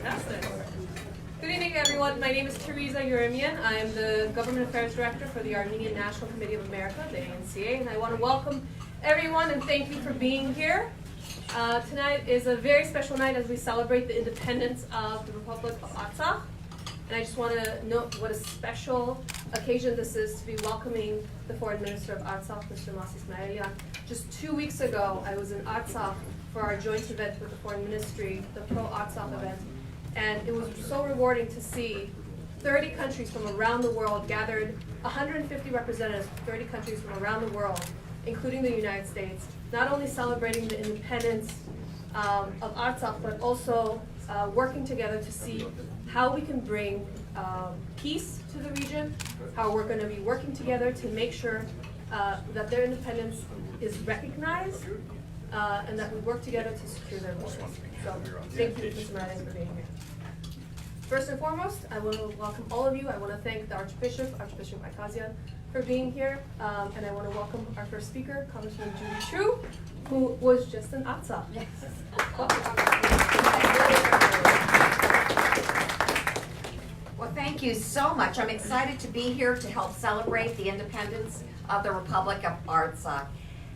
Fantastic. Good evening, everyone. My name is Tereza Yerimyan. I am the Government Affairs Director for the Armenian National Committee of America, the ANCA, and I want to welcome everyone and thank you for being here. Tonight is a very special night as we celebrate the independence of the Republic of Artsakh. And I just want to note what a special occasion this is to be welcoming the Foreign Minister of Artsakh, Mr. Masis Mayilian. Just 2 weeks ago, I was in Artsakh for our joint event with the Foreign Ministry, the Pro-Artsakh event. And it was so rewarding to see 30 countries from around the world gathered, 150 representatives from 30 countries from around the world, including the United States, not only celebrating the independence of Artsakh, but also working together to see how we can bring peace to the region, how we're going to be working together to make sure that their independence is recognized, and that we work together to secure their borders. So thank you, Mr. Mayilian, for being here. First and foremost, I want to welcome all of you. I want to thank the Archbishop Akazian, for being here, and I want to welcome our first speaker, Congressman Judy True, who was just in Artsakh. Yes. Well, thank you so much. I'm excited to be here to help celebrate the independence of the Republic of Artsakh.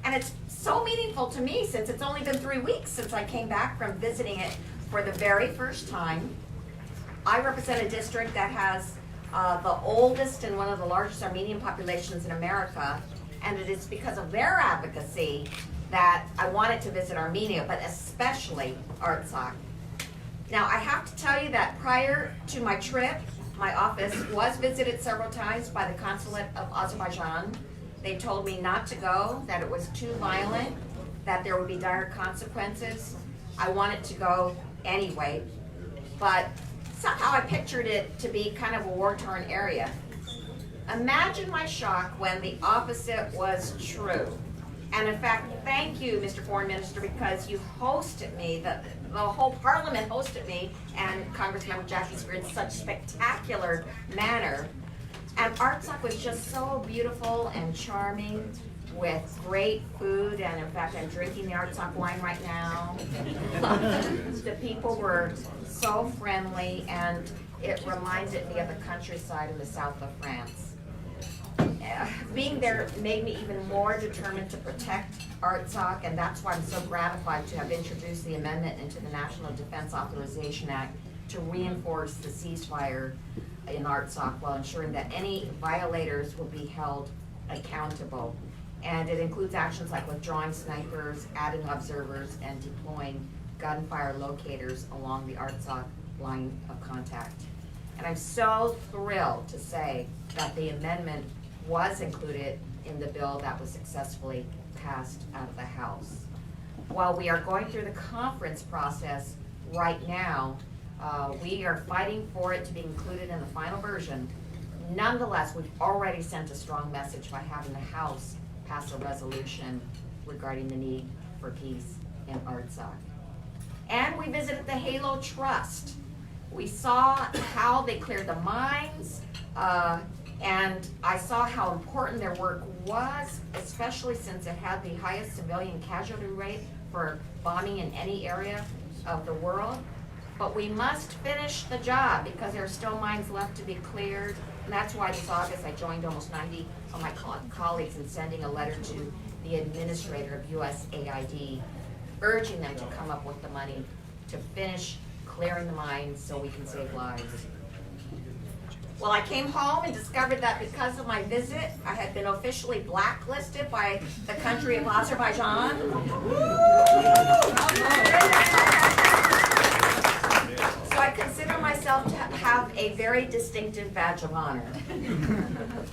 And it's so meaningful to me since it's only been 3 weeks since I came back from visiting it for the very first time. I represent a district that has the oldest and one of the largest Armenian populations in America, and it is because of their advocacy that I wanted to visit Armenia, but especially Artsakh. Now, I have to tell you that prior to my trip, my office was visited several times by the Consulate of Azerbaijan. They told me not to go, that it was too violent, that there would be dire consequences. I wanted to go anyway, but somehow I pictured it to be kind of a war-torn area. Imagine my shock when the opposite was true. And in fact, thank you, Mr. Foreign Minister, because you hosted me, the whole Parliament hosted me, and Congressmember Jackie Spear in such spectacular manner. And Artsakh was just so beautiful and charming with great food, and in fact, I'm drinking the Artsakh wine right now. The people were so friendly, and it reminded me of the countryside in the south of France. Being there made me even more determined to protect Artsakh, and that's why I'm so gratified to have introduced the amendment into the National Defense Authorization Act to reinforce the ceasefire in Artsakh while ensuring that any violators will be held accountable. And it includes actions like withdrawing snipers, adding observers, and deploying gunfire locators along the Artsakh line of contact. And I'm so thrilled to say that the amendment was included in the bill that was successfully passed out of the House. While we are going through the conference process right now, we are fighting for it to be included in the final version. Nonetheless, we've already sent a strong message by having the House pass a resolution regarding the need for peace in Artsakh. And we visited the Halo Trust. We saw how they cleared the mines, and I saw how important their work was, especially since it had the highest civilian casualty rate for bombing in any area of the world. But we must finish the job because there are still mines left to be cleared. And that's why this August I joined almost 90 of my colleagues in sending a letter to the administrator of U.S AID, urging them to come up with the money to finish clearing the mines so we can save lives. Well, I came home and discovered that because of my visit, I had been officially blacklisted by the country of Azerbaijan. So I consider myself to have a very distinctive badge of honor.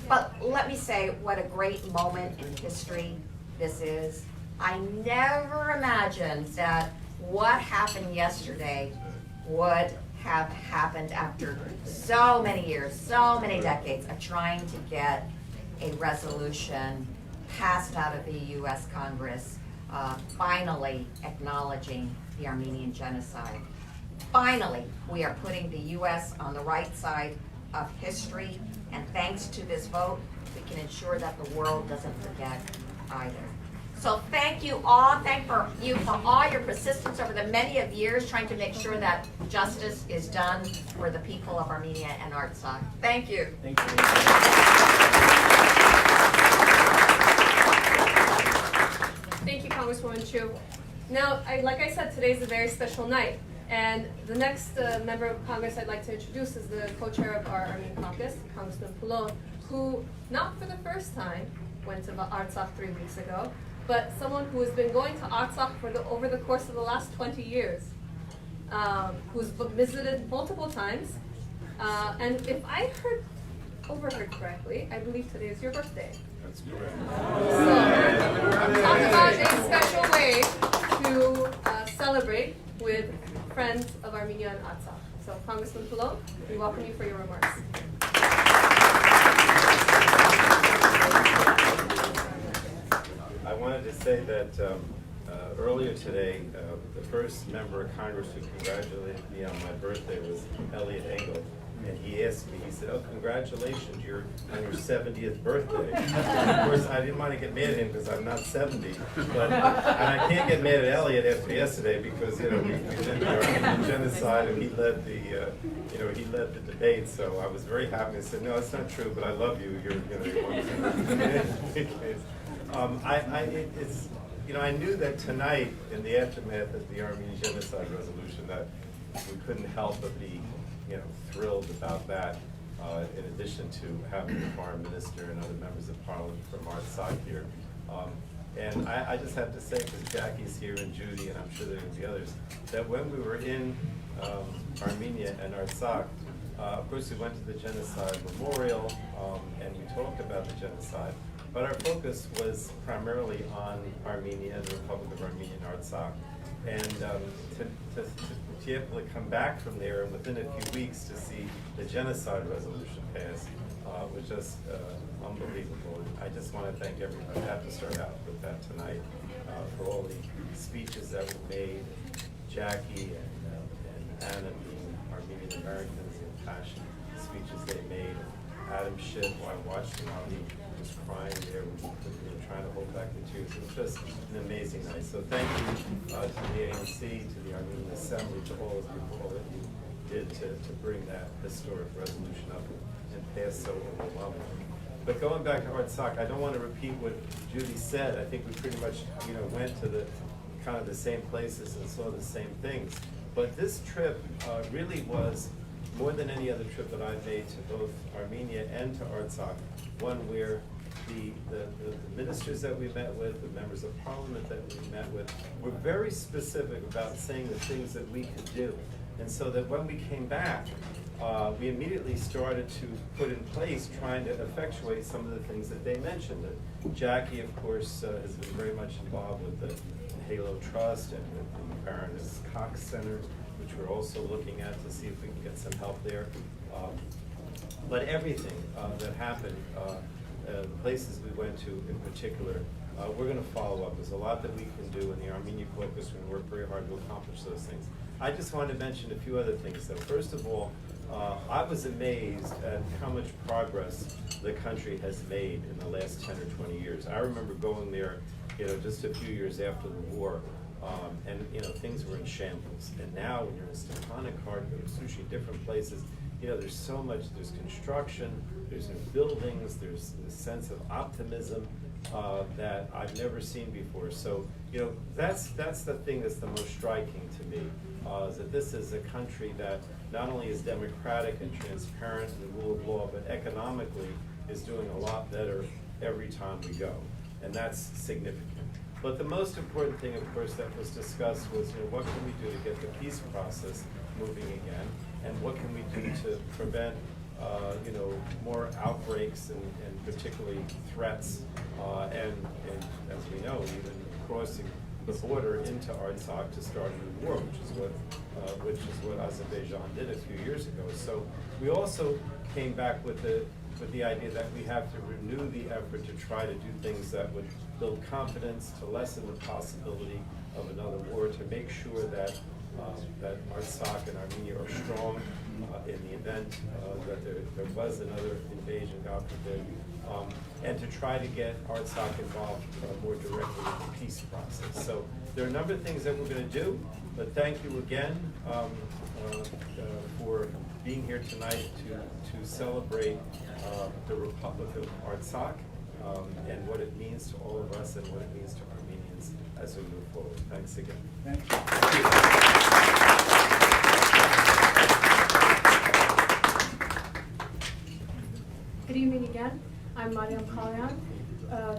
But let me say what a great moment in history this is. I never imagined that what happened yesterday would have happened after so many years, so many decades of trying to get a resolution passed out of the U.S. Congress, finally acknowledging the Armenian Genocide. Finally, we are putting the U.S. on the right side of history, and thanks to this vote, we can ensure that the world doesn't forget either. So thank you all. Thank you for all your persistence over the many of years trying to make sure that justice is done for the people of Armenia and Artsakh. Thank you. Thank you. Thank you, Congresswoman Chu. Now, like I said, today's a very special night. And the next member of Congress I'd like to introduce is the co-chair of our Armenian caucus, Congressman Pulon, who, not for the first time, went to Artsakh 3 weeks ago, but someone who has been going to Artsakh over the course of the last 20 years, who's visited multiple times. And if I overheard correctly, I believe today is your birthday. That's correct. So, talk about a special way to celebrate with friends of Armenia and Artsakh. So, Congressman Pulon, we welcome you for your remarks. I wanted to say that earlier today, the first member of Congress who congratulated me on my birthday was Elliot Engel. And he asked me, he said, "Oh, congratulations, you're on your 70th birthday." And of course, I didn't want to get mad at him because I'm not 70. And I can't get mad at Elliot after yesterday because, we did the Armenian Genocide and he led the debate. So I was very happy. I said, "No, it's not true, but I love you. You're I knew that tonight, in the aftermath of the Armenian Genocide resolution, that we couldn't help but be thrilled about that, in addition to having the foreign minister and other members of parliament from Artsakh here. And I just have to say, because Jackie's here and Judy, and I'm sure there will be others, that when we were in Armenia and Artsakh, of course we went to the Genocide Memorial, and we talked about the genocide, but our focus was primarily on Armenia and the Republic of Armenia and Artsakh. And to be able to come back from there and within a few weeks to see the genocide resolution pass was just unbelievable. And I just want to thank everybody. I have to start out with that tonight for all the speeches that were made. Jackie and Anna being Armenian Americans, the passion speeches they made. Adam Schiff, who I watched him while he was crying there, trying to hold back the tears. It was just an amazing night. So thank you to the ANC, to the Armenian Assembly, to all that you did to bring that historic resolution up and pass so overwhelmingly. But going back to Artsakh, I don't want to repeat what Judy said. I think we pretty much went to the kind of the same places and saw the same things. But this trip really was more than any other trip that I've made to both Armenia and to Artsakh, one where the ministers that we met with, the members of parliament that we met with, were very specific about saying the things that we could do. And so that when we came back, we immediately started to put in place trying to effectuate some of the things that they mentioned. Jackie, of course, has been very much involved with the Halo Trust and with the Baroness Cox Center, which we're also looking at to see if we can get some help there. But everything that happened, the places we went to in particular, we're going to follow up. There's a lot that we can do in the Armenian caucus. We're going to work very hard to accomplish those things. I just wanted to mention a few other things, though. First of all, I was amazed at how much progress the country has made in the last 10 or 20 years. I remember going there, just a few years after the war, and things were in shambles. And now, when you're in Stepanakert, go to Sushi, different places, there's so much. There's construction, there's new buildings, there's a sense of optimism that I've never seen before. So, that's the thing that's the most striking to me, is that this is a country that not only is democratic and transparent and the rule of law, but economically is doing a lot better every time we go. And that's significant. But the most important thing, of course, that was discussed was, what can we do to get the peace process moving again, and what can we do to prevent, more outbreaks and particularly threats, and as we know, even crossing the border into Artsakh to start a new war, which is what Azerbaijan did a few years ago. So we also came back with the idea that we have to renew the effort to try to do things that would build confidence, to lessen the possibility of another war, to make sure that Artsakh and Armenia are strong in the event that there was another invasion, God forbid, and to try to get Artsakh involved more directly in the peace process. So there are a number of things that we're going to do, but thank you again for being here tonight to celebrate the Republic of Artsakh and what it means to all of us and what it means to Armenians as we move forward. Thanks again. Thank you. Good evening again. I'm Masis Mayilian,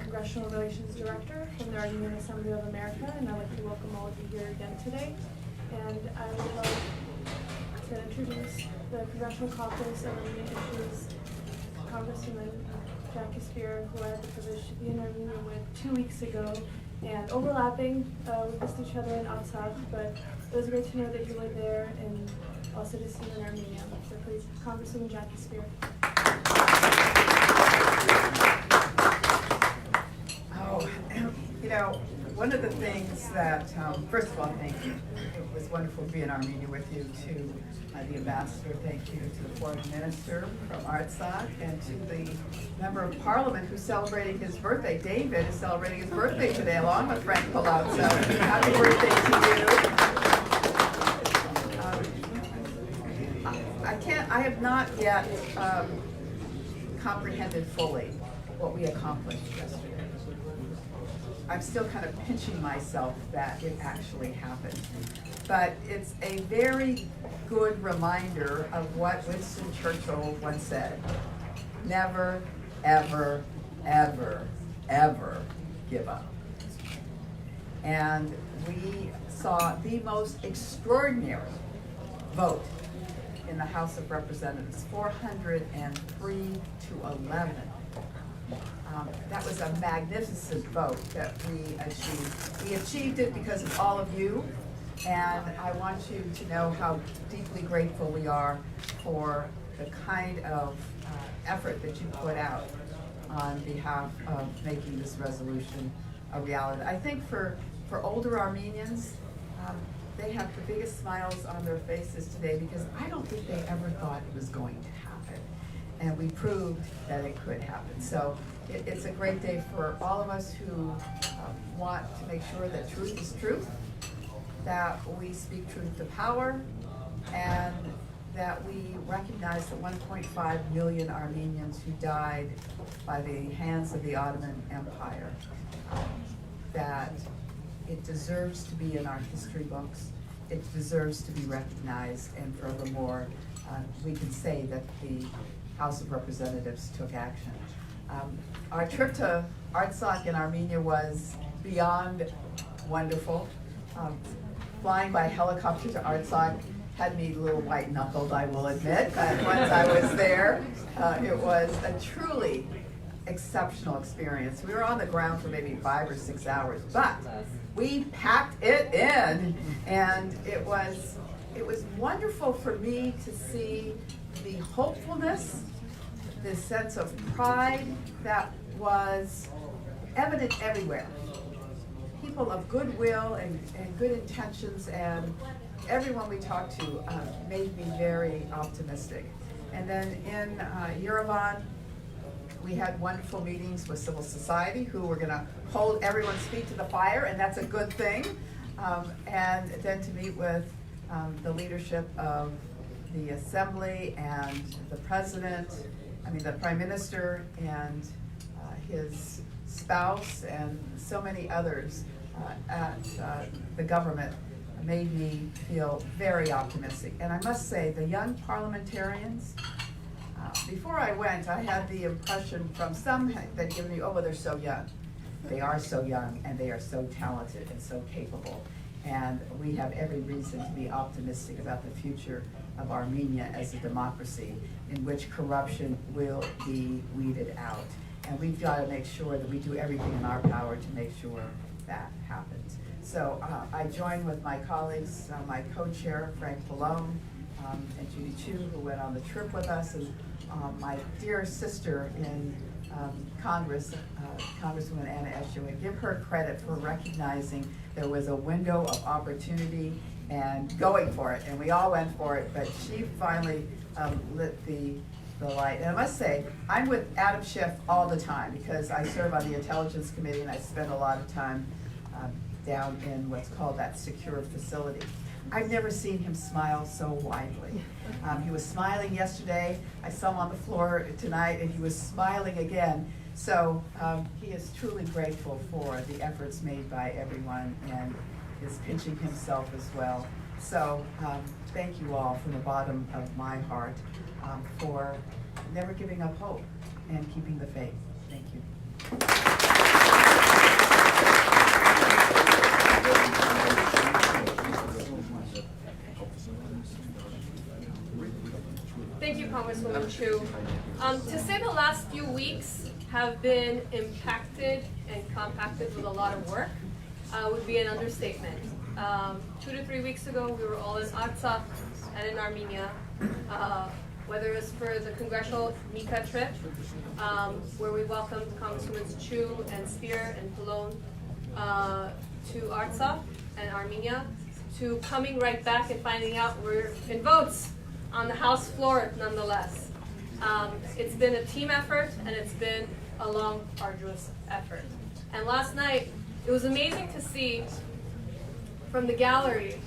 Congressional Relations Director from the Armenian Assembly of America, and I'd like to welcome all of you here again today. And I would like to introduce the Congressional Caucus of Armenian Issues, Congresswoman Jackie Spear, who I had the privilege to be in Armenia with 2 weeks ago, and overlapping, we missed each other in Artsakh, but it was great to know that you were there and also to see you in Armenia. So please, Congresswoman Jackie Spear. Oh, you know, one of the things that, first of all, thank you. It was wonderful to be in Armenia with you. To the ambassador, thank you. To the foreign minister from Artsakh, and to the member of parliament who's celebrating his birthday. David is celebrating his birthday today, along with Frank Palau. So happy birthday to you. I have not yet comprehended fully what we accomplished yesterday. I'm still kind of pinching myself that it actually happened. But it's a very good reminder of what Winston Churchill once said: never, ever, ever, ever give up. And we saw the most extraordinary vote in the House of Representatives, 403 to 11. That was a magnificent vote that we achieved. We achieved it because of all of you, and I want you to know how deeply grateful we are for the kind of effort that you put out on behalf of making this resolution a reality. I think for older Armenians, they have the biggest smiles on their faces today because I don't think they ever thought it was going to happen. And we proved that it could happen. So it's a great day for all of us who want to make sure that truth is truth, that we speak truth to power, and that we recognize the 1.5 million Armenians who died by the hands of the Ottoman Empire, that it deserves to be in our history books. It deserves to be recognized, and furthermore, we can say that the House of Representatives took action. Our trip to Artsakh in Armenia was beyond wonderful. Flying by helicopter to Artsakh had me a little white-knuckled, I will admit, but once I was there, it was a truly exceptional experience. We were on the ground for maybe 5 or 6 hours, but we packed it in, and it was wonderful for me to see the hopefulness, the sense of pride that was evident everywhere. People of goodwill and good intentions, and everyone we talked to made me very optimistic. And then in Yerimyan, we had wonderful meetings with civil society who were going to hold everyone's feet to the fire, and that's a good thing. And then to meet with the leadership of the Assembly and the the Prime Minister and his spouse and so many others at the government made me feel very optimistic. And I must say, the young parliamentarians, before I went, I had the impression from some that given me, oh, well, they're so young. They are so young, and they are so talented and so capable. And we have every reason to be optimistic about the future of Armenia as a democracy in which corruption will be weeded out. And we've got to make sure that we do everything in our power to make sure that happens. So I join with my colleagues, my co-chair, Frank Palau, and Judy Chu, who went on the trip with us, and my dear sister in Congress, Congresswoman Anna Eshoo, and give her credit for recognizing there was a window of opportunity and going for it. And we all went for it, but she finally lit the the light. And I must say, I'm with Adam Schiff all the time because I serve on the Intelligence Committee and I spend a lot of time down in what's called that secure facility. I've never seen him smile so widely. He was smiling yesterday. I saw him on the floor tonight and he was smiling again. So he is truly grateful for the efforts made by everyone and is pinching himself as well. So thank you all from the bottom of my heart for never giving up hope and keeping the faith. Thank you. Thank you, Congresswoman Chu. To say the last few weeks have been impacted and compacted with a lot of work would be an understatement. 2 to 3 weeks ago, we were all in Artsakh and in Armenia, whether it was for the congressional MICA trip, where we welcomed Congresswomen Chu and Spear and Polon to Artsakh and Armenia, to coming right back and finding out we're in votes on the House floor nonetheless. It's been a team effort and it's been a long, arduous effort. And last night, it was amazing to see from the gallery,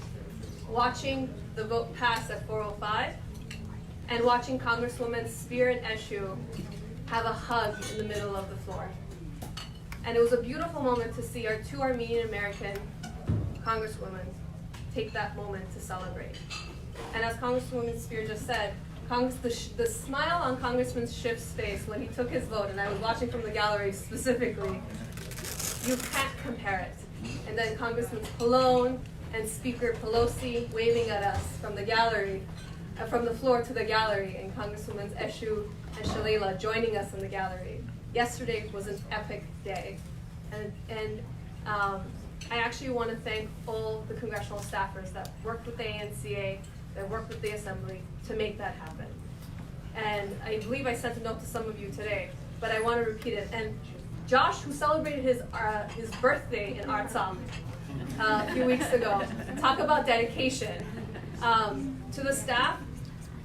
watching the vote pass at 4:05, and watching Congresswomen Spear and Eshu have a hug in the middle of the floor. And it was a beautiful moment to see our 2 Armenian American Congresswomen take that moment to celebrate. And as Congresswoman Spear just said, the smile on Congressman Schiff's face when he took his vote, and I was watching from the gallery specifically, you can't compare it. And then Congressman Polon and Speaker Pelosi waving at us from the gallery, from the floor to the gallery, and Congresswomen Eshu and Shalala joining us in the gallery. Yesterday was an epic day. And I actually want to thank all the congressional staffers that worked with the ANCA, that worked with the Assembly to make that happen. And I believe I sent a note to some of you today, but I want to repeat it. And Josh, who celebrated his birthday in Artsakh a few weeks ago, talk about dedication. To the staff,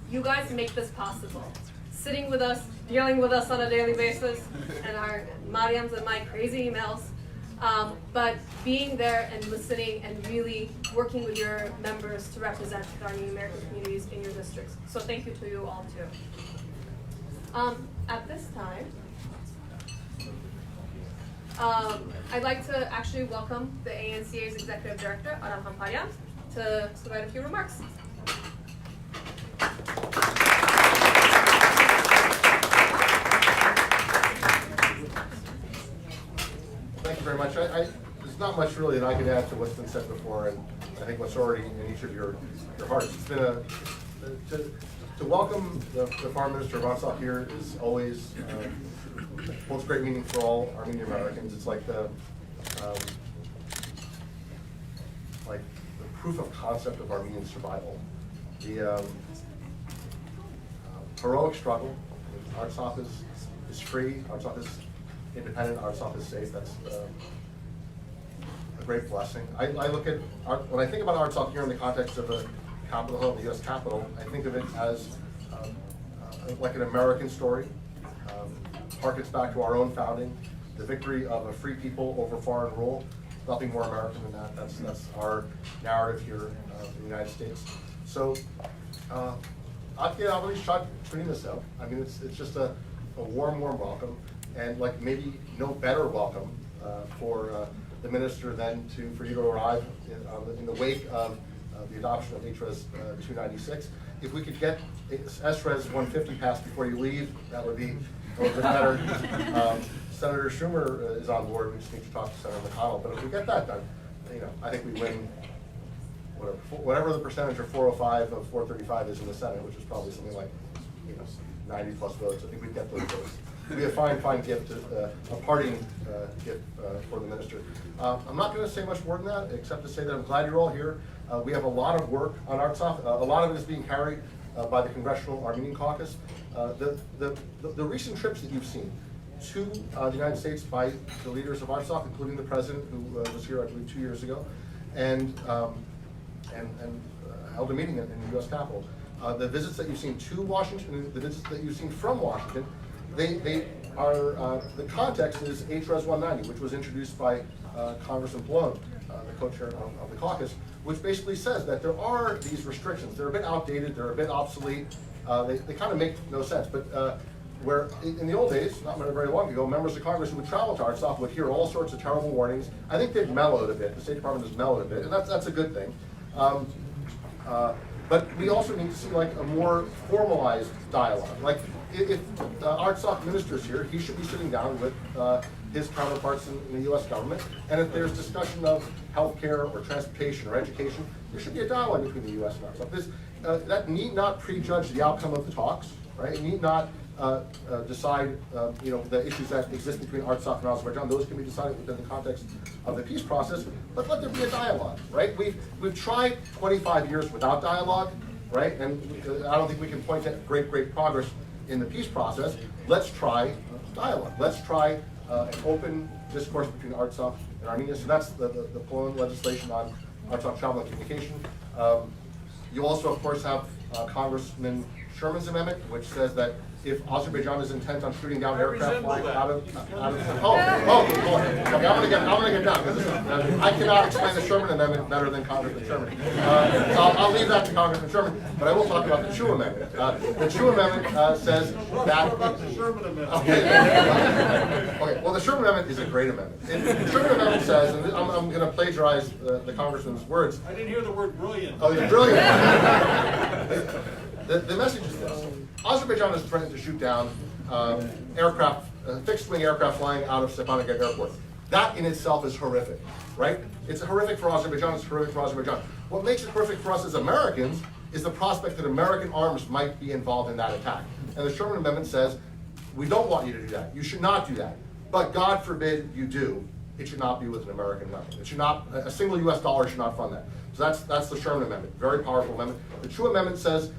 you guys make this possible. Sitting with us, dealing with us on a daily basis, and our Mariam's and my crazy emails, but being there and listening and really working with your members to represent the Armenian American communities in your districts. So thank you to you all too. At this time, I'd like to actually welcome the ANCA's Executive Director, Aram Hamparian, to provide a few remarks. Thank you very much. There's not much really that I could add to what's been said before, and I think what's already in each of your hearts. It's been to welcome the Foreign Minister of Artsakh here is always holds great meaning for all Armenian Americans. It's like the proof of concept of Armenian survival. The heroic struggle. Artsakh is free. Artsakh is independent. Artsakh is safe. That's a great blessing. I look at when I think about Artsakh here in the context of a Capitol Hill, the U.S. Capitol, I think of it as like an American story. Harkens back to our own founding, the victory of a free people over foreign rule. Nothing more American than that. That's our narrative here in the United States. So, I mean, it's just a warm welcome, and like maybe no better welcome for the minister than for you to arrive in the wake of the adoption of HRES 296. If we could get SRES 150 passed before you leave, that would be a little bit better. Senator Schumer is on board. We just need to talk to Senator McConnell. But if we get that done, I think we win whatever the percentage of 405 of 435 is in the Senate, which is probably something like 90 plus votes. I think we'd get those votes. It'd be a fine gift, a parting gift for the minister. I'm not going to say much more than that, except to say that I'm glad you're all here. We have a lot of work on Artsakh. A lot of it is being carried by the Congressional Armenian Caucus. The recent trips that you've seen to the United States by the leaders of Artsakh, including the president, who was here, I believe, 2 years ago, and held a meeting in the U.S. Capitol. The visits that you've seen to Washington and the visits that you've seen from Washington, they are, the context is HRES 190, which was introduced by Congressman Blown, the co-chair of the caucus, which basically says that there are these restrictions. They're a bit outdated, they're a bit obsolete, they kind of make no sense. But where in the old days, not very long ago, members of Congress who would travel to Artsakh would hear all sorts of terrible warnings. I think they've mellowed a bit. The State Department has mellowed a bit, and that's a good thing. But we also need to see like a more formalized dialogue. Like if Artsakh minister's here, he should be sitting down with his counterparts in the U.S. government. And if there's discussion of healthcare or transportation or education, there should be a dialogue between the U.S. and Artsakh. That need not prejudge the outcome of the talks, right? It need not decide, the issues that exist between Artsakh and Azerbaijan. Those can be decided within the context of the peace process, but let there be a dialogue, right? We've tried 25 years without dialogue, right? And I don't think we can point to great progress in the peace process. Let's try dialogue. Let's try an open discourse between Artsakh and Armenia. So that's the Poland legislation on Artsakh travel and communication. You also, of course, have Congressman Sherman's amendment, which says that if Azerbaijan is intent on shooting down aircraft flying out of okay, I'm gonna get down because I cannot explain the Sherman amendment better than Congressman Sherman. So I'll leave that to Congressman Sherman, but I will talk about the Chu amendment. The Chu amendment says that. Okay, well the Sherman amendment is a great amendment. The Sherman amendment says, and I'm going to plagiarize the Congressman's words. I didn't hear the word brilliant. Oh, yeah, brilliant. The message is this. Azerbaijan is threatened to shoot down aircraft, fixed-wing aircraft flying out of Stepanakert Airport. That in itself is horrific, right? It's horrific for Azerbaijan, it's horrific for Azerbaijan. What makes it horrific for us as Americans is the prospect that American arms might be involved in that attack. And the Sherman Amendment says, we don't want you to do that. You should not do that. But God forbid you do, it should not be with an American weapon. It should not, a single US dollar should not fund that. So that's the Sherman Amendment, very powerful amendment. The Chu Amendment says,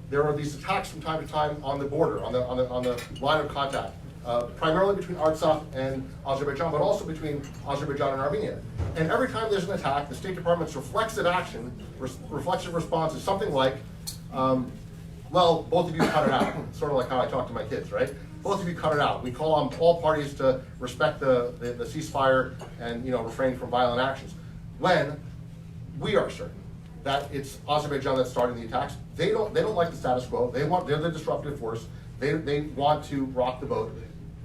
there are these attacks from time to time on the border, on the line of contact, primarily between Artsakh and Azerbaijan, but also between Azerbaijan and Armenia. And every time there's an attack, the State Department's reflexive response is something like, well, both of you cut it out. Sort of like how I talk to my kids, right? Both of you cut it out. We call on all parties to respect the ceasefire and refrain from violent actions. When we are certain that it's Azerbaijan that's starting the attacks. They don't like the status quo. They're the disruptive force. They want to rock the boat.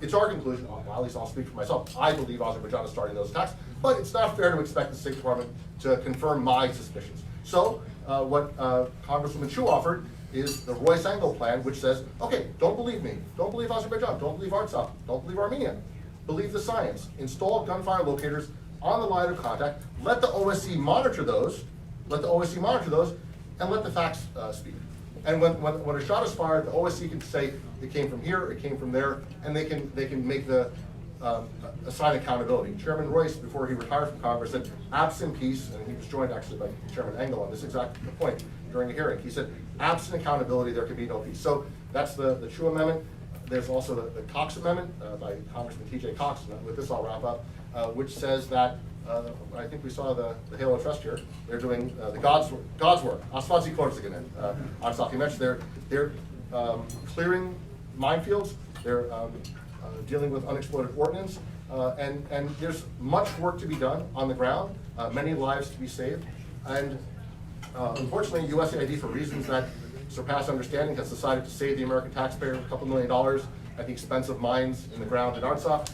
It's our conclusion, at least I'll speak for myself, I believe Azerbaijan is starting those attacks, but it's not fair to expect the State Department to confirm my suspicions. So what Congresswoman Chu offered is the Royce Engel plan, which says, okay, don't believe me. Don't believe Azerbaijan. Don't believe Artsakh. Don't believe Armenia. Believe the science. Install gunfire locators on the line of contact. Let the OSCE monitor those. And let the facts speak. And when a shot is fired, the OSCE can say it came from here, it came from there, and they can make the assign accountability. Chairman Royce, before he retired from Congress, said, absent peace, and he was joined actually by Chairman Engel on this exact point during the hearing. He said, absent accountability, there can be no peace. So that's the Chu Amendment. There's also the Cox Amendment by Congressman T.J. Cox, and with this I'll wrap up, which says that I think we saw the Halo Trust here. They're doing the God's work. Asfazi Korziganen, Artsakh. You mentioned they're clearing minefields. They're dealing with unexploded ordnance, and there's much work to be done on the ground. Many lives to be saved, and unfortunately, USAID, for reasons that surpass understanding, has decided to save the American taxpayer a couple $1 million at the expense of mines in the ground in Artsakh.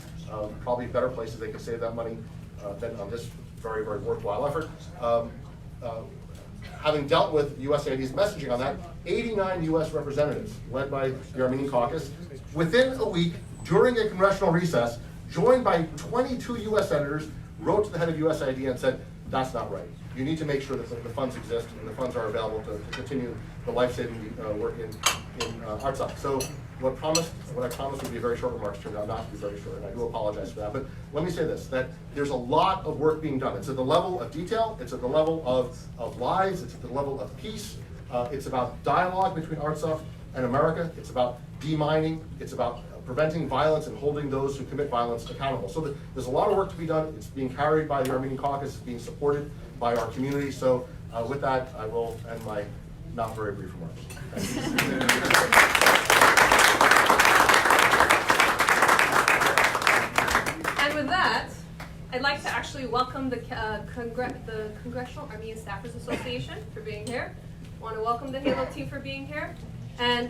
Probably better places they could save that money than on this very worthwhile effort. Having dealt with USAID's messaging on that, 89 US representatives, led by the Armenian caucus, within a week, during a congressional recess, joined by 22 US senators, wrote to the head of USAID and said, that's not right. You need to make sure that the funds exist and the funds are available to continue the life-saving work in Artsakh. So what I promised would be a very short remarks turned out not to be very short, and I do apologize for that. But let me say this, that there's a lot of work being done. It's at the level of detail, it's at the level of lives, it's at the level of peace, it's about dialogue between Artsakh and America, it's about demining, it's about preventing violence and holding those who commit violence accountable. So there's a lot of work to be done. It's being carried by the Armenian caucus, it's being supported by our community. So with that, I will end my not very brief remarks. Thank you. And with that, I'd like to actually welcome the Congressional Armenian Staffers Association for being here. I want to welcome the HALO team for being here. And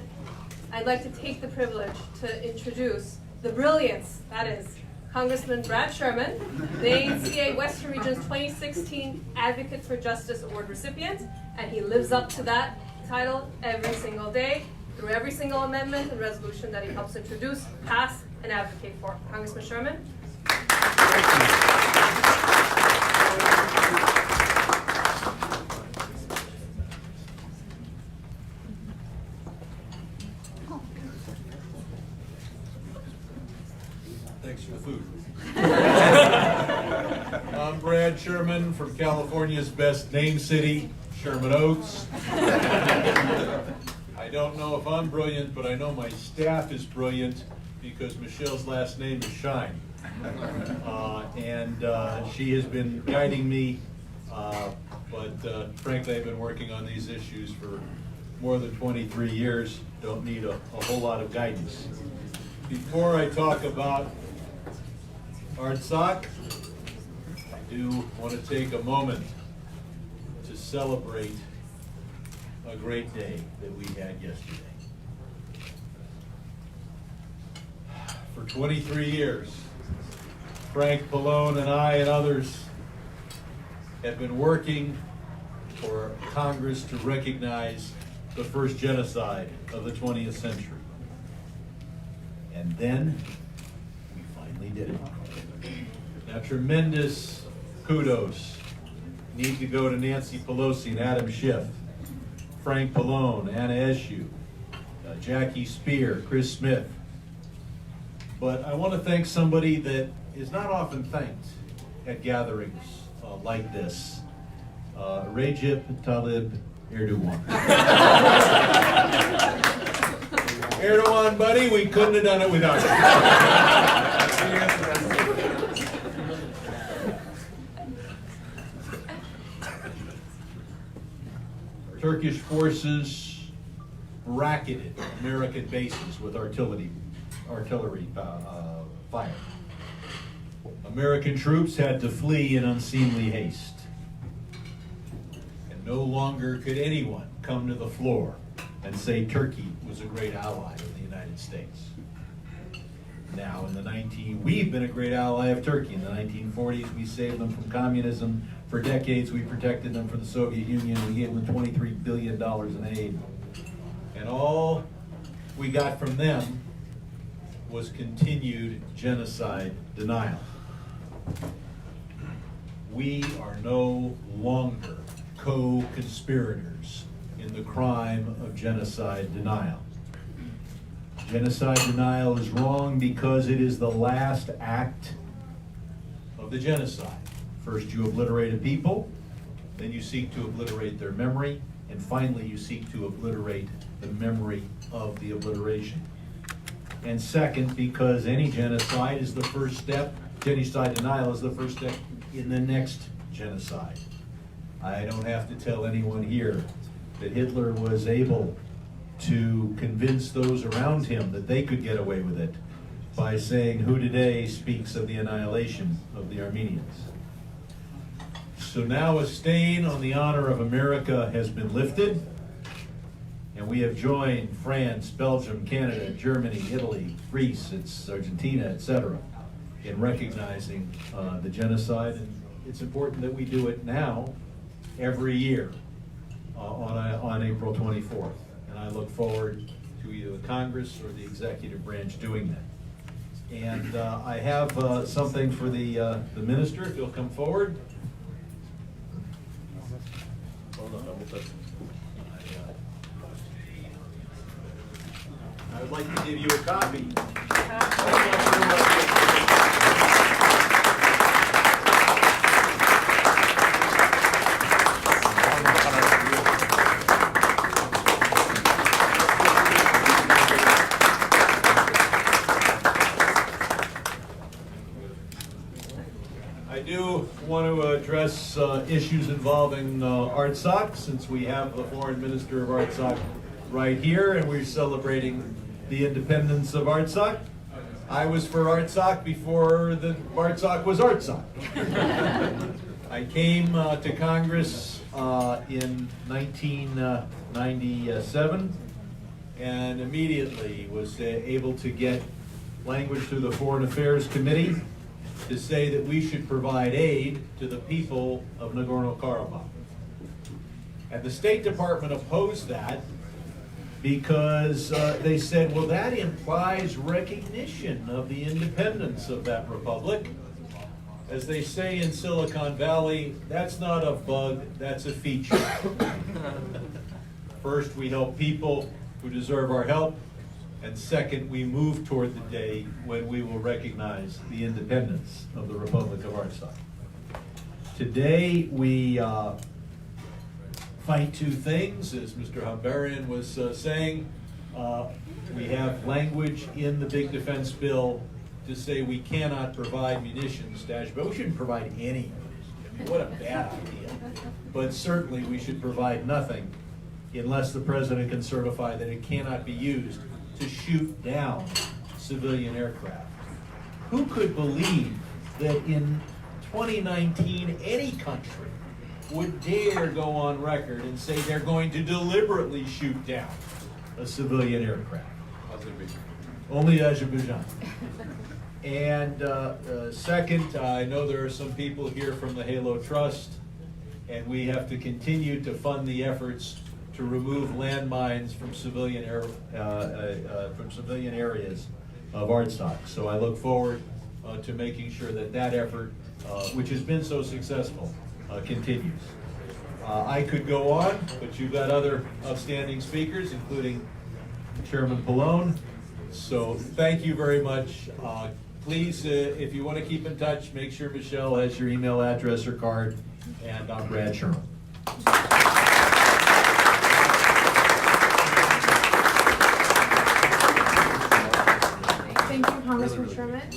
I'd like to take the privilege to introduce the brilliance, that is, Congressman Brad Sherman, the ANCA Western Region's 2016 Advocate for Justice Award recipient, and he lives up to that title every single day through every single amendment and resolution that he helps introduce, pass, and advocate for. Congressman Sherman. Thanks for the food. I'm Brad Sherman from California's best name city, Sherman Oaks. I don't know if I'm brilliant, but I know my staff is brilliant because Michelle's last name is Shine. And she has been guiding me, but frankly I've been working on these issues for more than 23 years. Don't need a whole lot of guidance. Before I talk about Artsakh, I do want to take a moment to celebrate a great day that we had yesterday. For 23 years, Frank Pallone and I and others have been working for Congress to recognize the first genocide of the 20th century. And then we finally did it. Now, tremendous kudos need to go to Nancy Pelosi and Adam Schiff, Frank Pallone, Anna Eshoo, Jackie Spear, Chris Smith. But I want to thank somebody that is not often thanked at gatherings like this, Recep Tayyip Erdogan. Erdogan, buddy, we couldn't have done it without you. Turkish forces racketed American bases with artillery fire. American troops had to flee in unseemly haste. And no longer could anyone come to the floor and say Turkey was a great ally of the United States. Now, we've been a great ally of Turkey. In the 1940s, we saved them from communism. For decades, we protected them from the Soviet Union. We gave them $23 billion in aid. And all we got from them was continued genocide denial. We are no longer co-conspirators in the crime of genocide denial. Genocide denial is wrong because it is the last act of the genocide. First you obliterate a people, then you seek to obliterate their memory, and finally you seek to obliterate the memory of the obliteration. And second, because any genocide is the first step, genocide denial is the first step in the next genocide. I don't have to tell anyone here that Hitler was able to convince those around him that they could get away with it by saying, "Who today speaks of the annihilation of the Armenians?" So now a stain on the honor of America has been lifted, and we have joined France, Belgium, Canada, Germany, Italy, Greece, Argentina, etc. in recognizing the genocide. And it's important that we do it now, every year, on April 24th. And I look forward to either the Congress or the executive branch doing that. And I have something for the minister, if you'll come forward. I would like to give you a copy. I do want to to address issues involving Artsakh, since we have the foreign minister of Artsakh right here, and we're celebrating the independence of Artsakh. I was for Artsakh before the Artsakh was Artsakh. I came to Congress in 1997 and immediately was able to get language through the Foreign Affairs Committee to say that we should provide aid to the people of Nagorno Karabakh. And the State Department opposed that because they said, well, that implies recognition of the independence of that republic. As they say in Silicon Valley, that's not a bug, that's a feature. First, we help people who deserve our help, and second, we move toward the day when we will recognize the independence of the Republic of Artsakh. Today, we fight two things, as Mr. Hambarian was saying. We have language in the big defense bill to say we cannot provide munitions to Ashby. We shouldn't provide any munitions. I mean, what a bad idea. But certainly we should provide nothing unless the president can certify that it cannot be used to shoot down civilian aircraft. Who could believe that in 2019 any country would dare go on record and say they're going to deliberately shoot down a civilian aircraft? Azerbaijan. Only Azerbaijan. And second, I know there are some people here from the Halo Trust, and we have to continue to fund the efforts to remove landmines from civilian areas of Artsakh. So I look forward to making sure that that effort, which has been so successful, continues. I could go on, but you've got other outstanding speakers, including Chairman Pallone. So thank you very much. Please, if you want to keep in touch, make sure Michelle has your email address or card, and I'm Brad Sherman. Thank you, Congressman Sherman.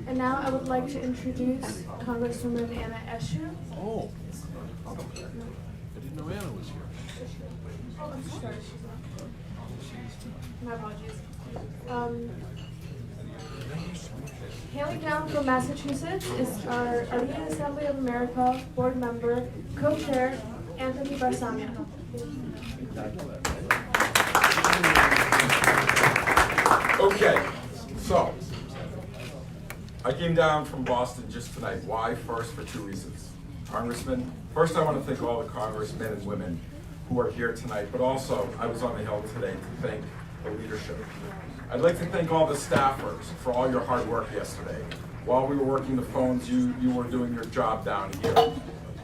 And now I would like to introduce Congresswoman Anna Eshoo. Oh, I didn't know Anna was here. Oh, I'm sorry, she's not. My apologies. Hailing down from Massachusetts is our Armenian Assembly of America board member, co-chair, Anthony Barsamian. Okay, so I came down from Boston just tonight. Why? First, for two reasons. Congressman, first I want to thank all the congressmen and women who are here tonight, but also I was on the Hill today to thank the leadership. I'd like to thank all the staffers for all your hard work yesterday. While we were working the phones, you were doing your job down here.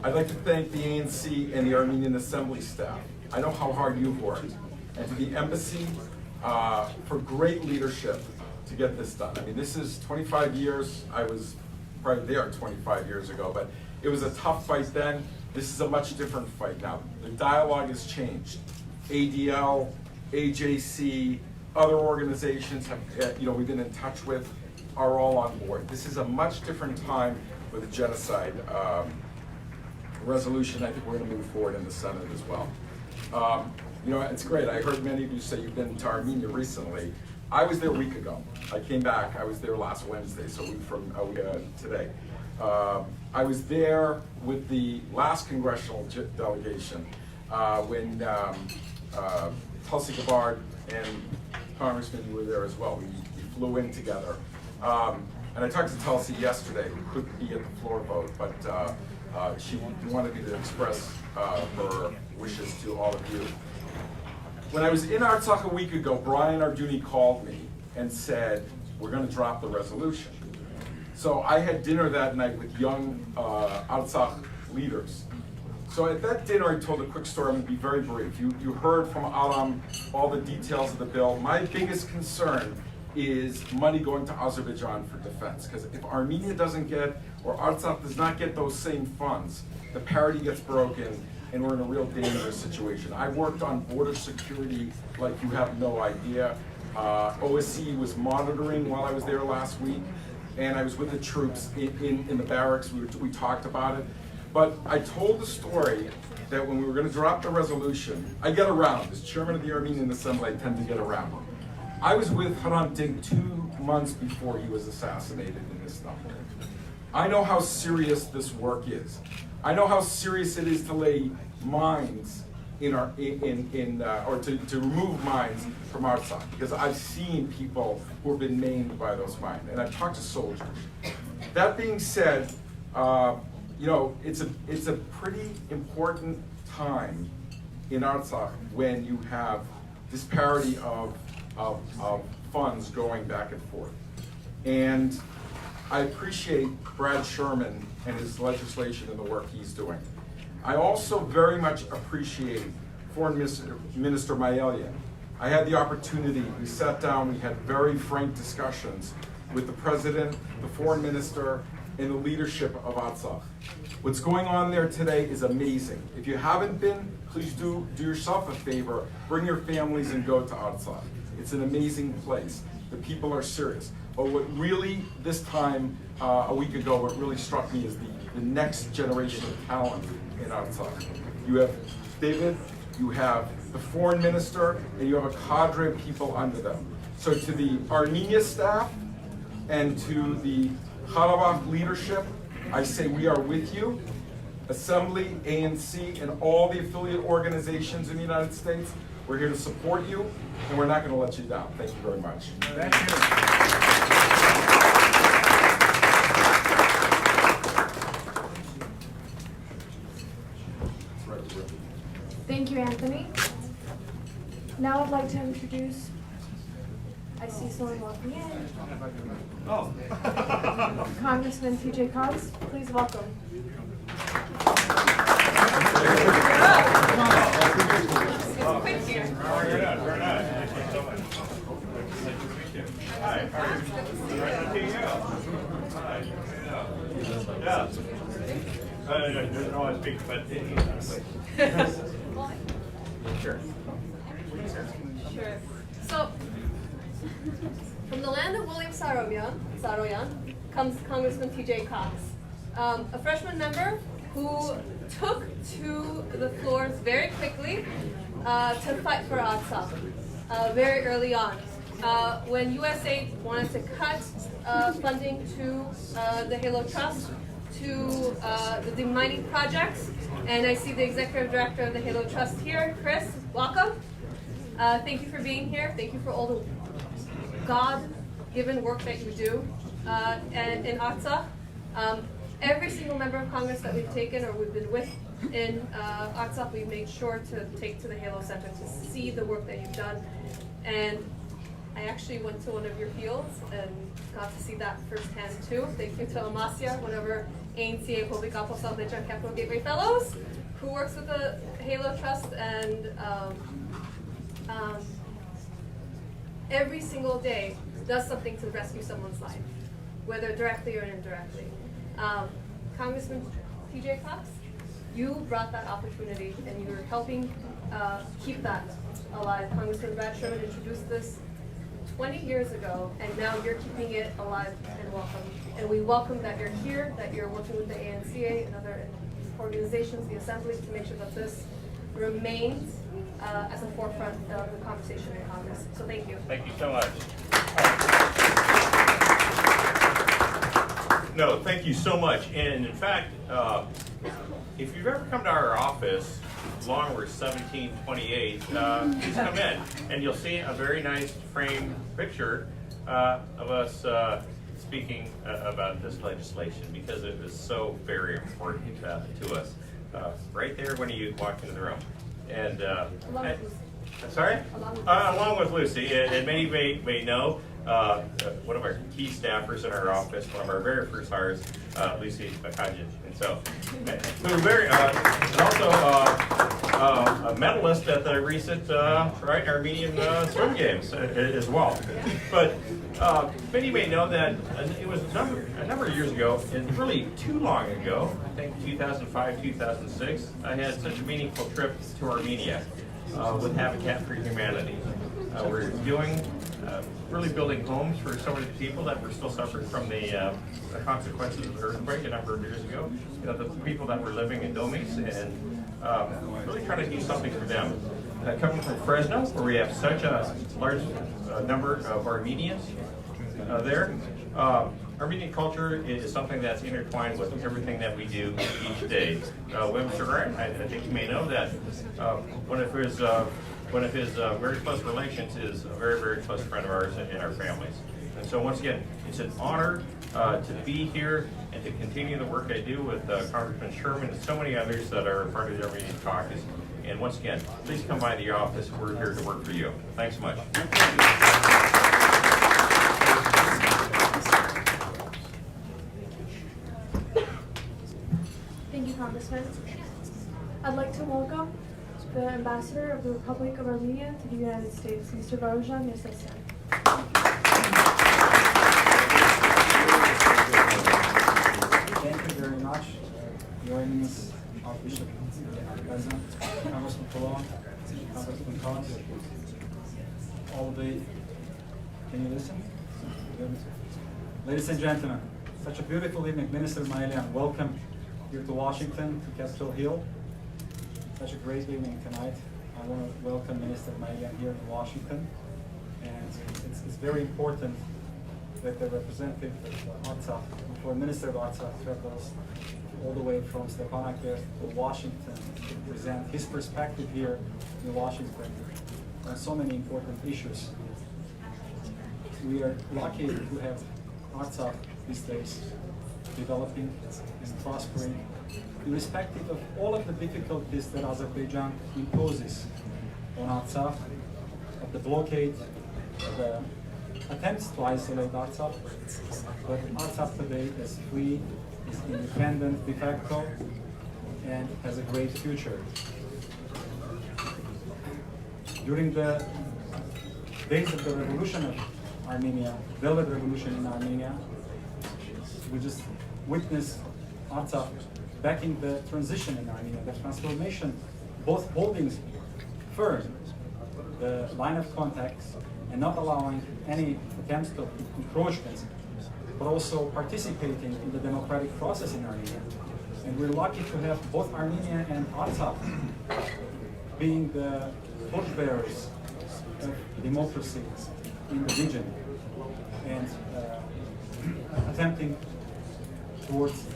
I'd like to thank the ANC and the Armenian Assembly staff. I know how hard you've worked. And to the embassy for great leadership to get this done. I mean, this is 25 years. I was probably there 25 years ago, but it was a tough fight then. This is a much different fight now. The dialogue has changed. ADL, AJC, other organizations have, we've been in touch with, are all on board. This is a much different time with the genocide resolution. I think we're going to move forward in the Senate as well. It's great. I heard many of you say you've been to Armenia recently. I was there a week ago. I came back. I was there last Wednesday, so a week from today. I was there with the last congressional delegation when Tulsi Gabbard and Congressman, you were there as well. We flew in together. And I talked to Tulsi yesterday, who couldn't be at the floor vote, but she wanted me to express her wishes to all of you. When I was in Artsakh a week ago, Brian Arduni called me and said, we're going to drop the resolution. So I had dinner that night with young Artsakh leaders. So at that dinner, I told a quick story. I'm going to be very brief. You heard from Aram all the details of the bill. My biggest concern is money going to Azerbaijan for defense. Because if Armenia doesn't get, or Artsakh does not get those same funds, the parity gets broken, and we're in a real dangerous situation. I worked on border security like you have no idea. OSCE was monitoring while I was there last week, and I was with the troops in the barracks. We talked about it. But I told the story that when we were going to drop the resolution, I get around. As chairman of the Armenian Assembly, I tend to get around. I was with Hrant Dink 2 months before he was assassinated in Istanbul. I know how serious this work is. I know how serious it is to lay mines or to remove mines from Artsakh, because I've seen people who have been maimed by those mines, and I've talked to soldiers. That being said, you know, it's a pretty important time in Artsakh when you have disparity of funds going back and forth. And I appreciate Brad Sherman and his legislation and the work he's doing. I also very much appreciate Foreign Minister Mayilian. I had the opportunity, we sat down, we had very frank discussions with the president, the foreign minister, and the leadership of Artsakh. What's going on there today is amazing. If you haven't been, please do yourself a favor, bring your families and go to Artsakh. It's an amazing place. The people are serious. But what really, this time, a week ago, what really struck me is the next generation of talent in Artsakh. You have David, you have the foreign minister, and you have a cadre of people under them. So to the Armenia staff and to the Karabakh leadership, I say we are with you. Assembly, ANC, and all the affiliate organizations in the United States, we're here to support you, and we're not going to let you down. Thank you very much. Thank you. Thank you, Anthony. Now I'd like to introduce, I see someone walking in. Oh. Congressman T.J. Cox, please welcome. Quick here. Very nice. Thank you so much. Hi, how are you? Nice to see you. Hi. Yeah. I don't know how to speak, but sure. Sure. So, from the land of William Saroyan comes Congressman T.J. Cox, a freshman member who took to the floors very quickly to fight for Artsakh very early on. When USA wanted to cut funding to the Halo Trust, to the demining projects, and I see the executive director of the Halo Trust here, Chris, welcome. Thank you for being here. Thank you for all the God-given work that you do and in Artsakh. Every single member of Congress that we've taken or we've been with in Artsakh, we've made sure to take to the Halo Center to see the work that you've done. And I actually went to one of your fields and got to see that firsthand too. Thank you to Amasya, one of our ANCA Public Apostolic and Capital Gateway Fellows, who works with the Halo Trust and every single day does something to rescue someone's life, whether directly or indirectly. Congressman T.J. Cox, you brought that opportunity and you're helping keep that alive. Congressman Brad Sherman introduced this 20 years ago, and now you're keeping it alive and welcome. And we welcome that you're here, that you're working with the ANCA and other organizations, the Assembly, to make sure that this remains as a forefront of the conversation in Congress. So thank you. thank you so much. No, thank you so much. And in fact, if you've ever come to our office, Longworth 1728, please come in and you'll see a very nice framed picture of us speaking about this legislation, because it is so very important to us. Right there when you walk into the room. And Along with Lucy. sorry? Along with Lucy. Along with Lucy, and many may know, one of our key staffers in our office, one of our very first hires, Lucy Bakajian. And so, we were very, and also a medalist at the recent Armenian swim games as well. But many may know that it was a number of years ago, and really too long ago, I think 2005, 2006, I had such a meaningful trip to Armenia with Habitat for Humanity. We're doing, really building homes for some of the people that were still suffering from the consequences of the earthquake a number of years ago. You know, the people that were living in domes, and really trying to do something for them. Coming from Fresno, where we have such a large number of Armenians there. Armenian culture is something that's intertwined with everything that we do each day. Mr. Grant, I think you may know that one of his very close relations is a very, very close friend of ours in our families. And so once again, it's an honor to be here and to continue the work I do with Congressman Sherman and so many others that are part of the Armenian caucus. And once again, please come by the office. We're here to work for you. Thanks so much. Thank you, Congressman. I'd like to welcome the Ambassador of the Republic of Armenia to the United States, Mr. Varujan Yesesyan. Thank you very much, Yerimyan, Archbishop Tereza, Congressman Colon, Congressman Collins, all the, can you listen? Ladies and gentlemen, such a beautiful evening. Minister Mayilian, welcome here to Washington, to Capitol Hill. Such a great evening tonight. I want to welcome Minister Mayilian here in Washington. And it's very important that the representative of Artsakh, or Minister of Artsakh, travels all the way from Stepanakert to Washington to present his perspective here in Washington on so many important issues. We are lucky to have Artsakh these days developing and prospering, irrespective of all of the difficulties that Azerbaijan imposes on Artsakh, of the blockade, of the attempts to isolate Artsakh. But Artsakh today is free, is independent de facto, and has a great future. During the days of the revolution of Armenia, Velvet Revolution in Armenia, we just witnessed Artsakh backing the transition in Armenia, the transformation, both holding firm the line of contacts and not allowing any attempts to encroachments, but also participating in the democratic process in Armenia. And we're lucky to have both Armenia and Artsakh being the torchbearers of democracy in the region and attempting towards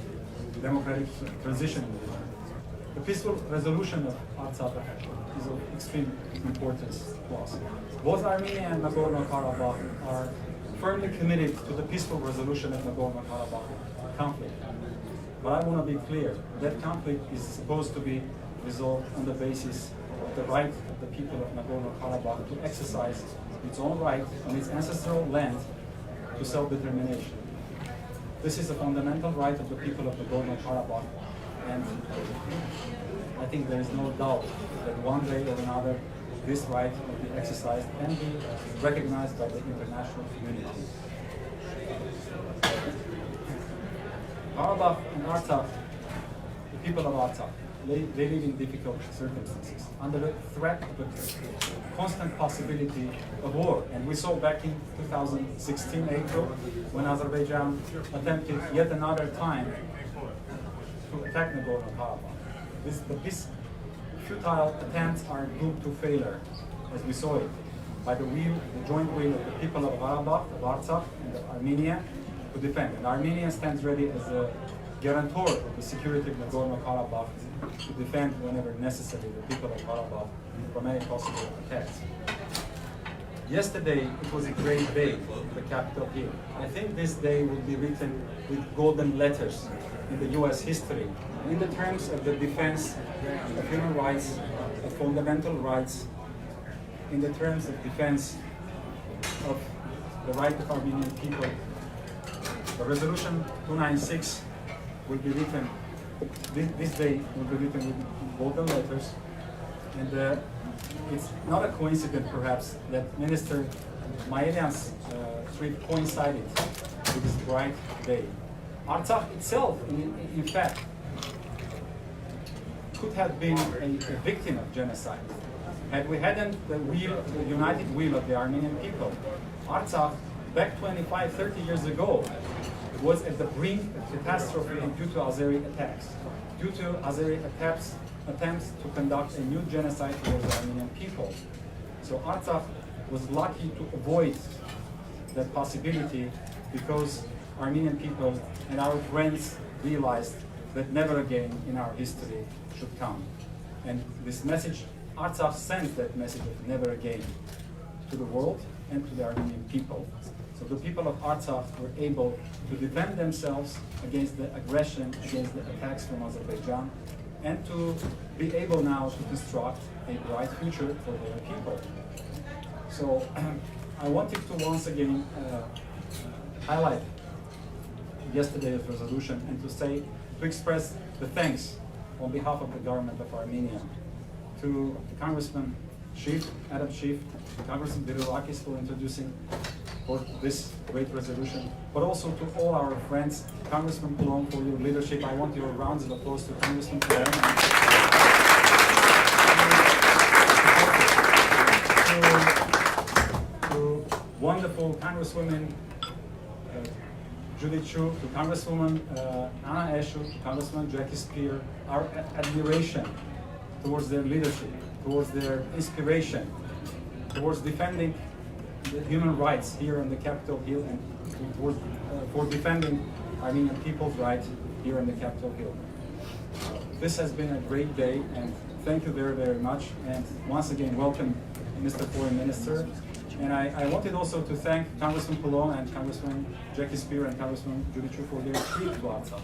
democratic transition in the region. The peaceful resolution of Artsakh is of extreme importance to us. Both Armenia and Nagorno Karabakh are firmly committed to the peaceful resolution of Nagorno Karabakh conflict. But I want to be clear, that conflict is supposed to be resolved on the basis of the right of the people of Nagorno Karabakh to exercise its own right on its ancestral land to self-determination. This is a fundamental right of the people of Nagorno Karabakh, and I think there is no doubt that one way or another this right will be exercised and be recognized by the international community. Karabakh and Artsakh, the people of Artsakh, they live in difficult circumstances, under the threat of a constant possibility of war. And we saw back in 2016, April, when Azerbaijan attempted yet another time to attack Nagorno-Karabakh. These futile attempts are doomed to failure, as we saw it, by the joint will of the people of Karabakh, of Artsakh, and of Armenia to defend. And Armenia stands ready as a guarantor of the security of Nagorno-Karabakh to defend whenever necessary the people of Karabakh from any possible attacks. Yesterday, it was a great day in the Capitol Hill. I think this day will be written with golden letters in the U.S. history, in the terms of the defense of human rights, of fundamental rights, in the terms of defense of the right of Armenian people. The resolution 296 will be written, this day will be written with golden letters, and it's not a coincidence perhaps that Minister Mayilian's trip coincided with this bright day. Artsakh itself, in fact, could have been a victim of genocide Had we hadn't the united will of the Armenian people, Artsakh, back 25, 30 years ago, was at the brink of catastrophe due to Azeri attacks. Due to Azeri attempts to conduct a new genocide towards the Armenian people. So Artsakh was lucky to avoid that possibility because Armenian people and our friends realized that never again in our history should come. And this message, Artsakh sent that message of never again to the world and to the Armenian people. So the people of Artsakh were able to defend themselves against the aggression, against the attacks from Azerbaijan, and to be able now to construct a bright future for their people. So I wanted to once again highlight yesterday's resolution and to express the thanks on behalf of the government of Armenia to Congressman Adam Schiff, Congressman Birilakis for introducing for this great resolution, but also to all our friends, Congressman Poulon for your leadership. I want your rounds of applause to Congressman Poulon. To wonderful Congresswomen Judy Chu, to Congresswoman Anna Eshu, to Congressman Jackie Spear, our admiration towards their leadership, towards their inspiration, towards defending the human rights here on the Capitol Hill, and for defending Armenian people's rights here on the Capitol Hill. This has been a great day, and thank you very, very much. And once again, welcome, Mr. Foreign Minister. And I wanted also to thank Congressman Poulon and Congressman Jackie Spear and Congressman Judy Chu for their trip to Artsakh.